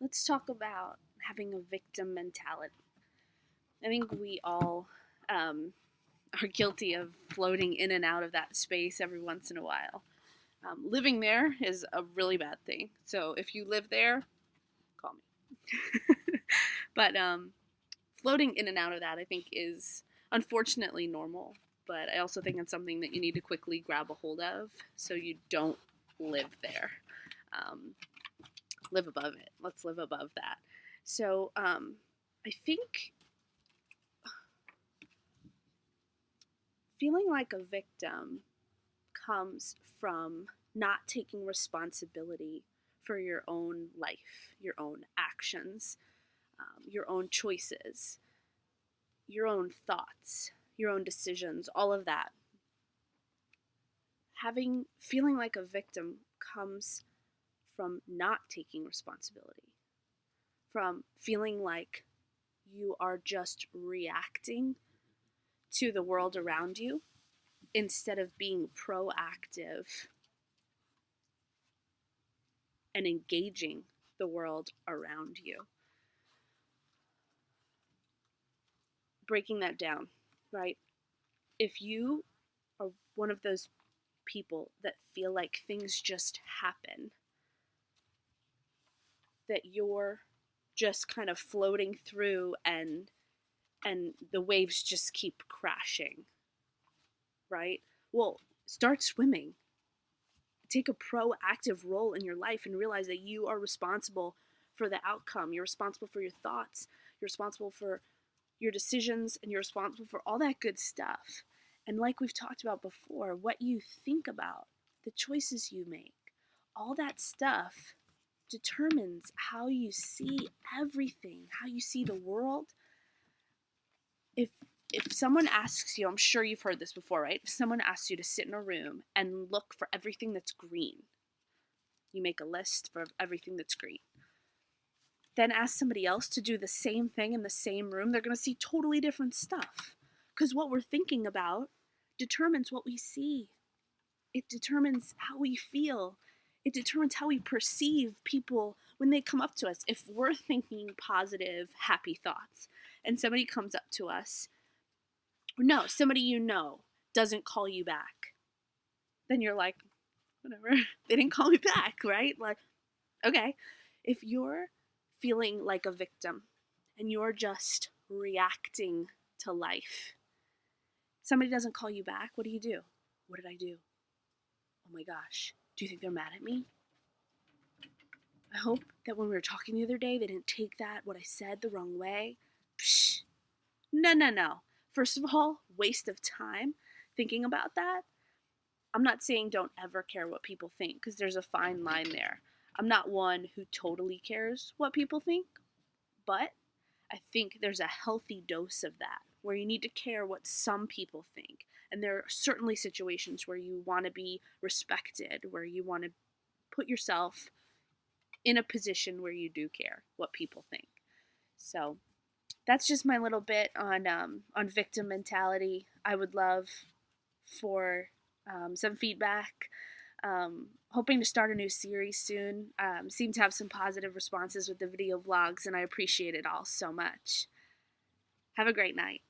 let's talk about having a victim mentality. I think we all are guilty of floating in and out of that space every once in a while. Living there is a really bad thing. So if you live there, call me. But floating in and out of that, I think, is unfortunately normal. But I also think it's something that you need to quickly grab a hold of so you don't live there. Live above it. Let's live above that. So I think feeling like a victim comes from not taking responsibility for your own life, your own actions, your own choices, your own thoughts, your own decisions, all of that. Feeling like a victim comes from not taking responsibility, from feeling like you are just reacting to the world around you instead of being proactive and engaging the world around you. Breaking that down, right? If you are one of those people that feel like things just happen, that you're just kind of floating through and the waves just keep crashing, right? Well, start swimming. Take a proactive role in your life and realize that you are responsible for the outcome. You're responsible for your thoughts. You're responsible for your decisions, and you're responsible for all that good stuff. And like we've talked about before, what you think about, the choices you make, all that stuff determines how you see everything, how you see the world. If someone asks you, I'm sure you've heard this before, right? If someone asks you to sit in a room and look for everything that's green, you make a list for everything that's green. Then ask somebody else to do the same thing in the same room, they're going to see totally different stuff. Because what we're thinking about determines what we see. It determines how we feel. It determines how we perceive people when they come up to us. If we're thinking positive, happy thoughts, and somebody comes up to us, somebody you know doesn't call you back, then you're like, whatever, they didn't call me back, right? Like, okay. If you're feeling like a victim and you're just reacting to life, somebody doesn't call you back, what do? What did I do? Oh my gosh, do you think they're mad at me? I hope that when we were talking the other day, they didn't take what I said, the wrong way. Psh, no. First of all, waste of time thinking about that. I'm not saying don't ever care what people think, because there's a fine line there. I'm not one who totally cares what people think, but I think there's a healthy dose of that, where you need to care what some people think. And there are certainly situations where you want to be respected, where you want to put yourself in a position where you do care what people think. So that's just my little bit on victim mentality. I would love for some feedback. Hoping to start a new series soon. Seem to have some positive responses with the video vlogs, and I appreciate it all so much. Have a great night.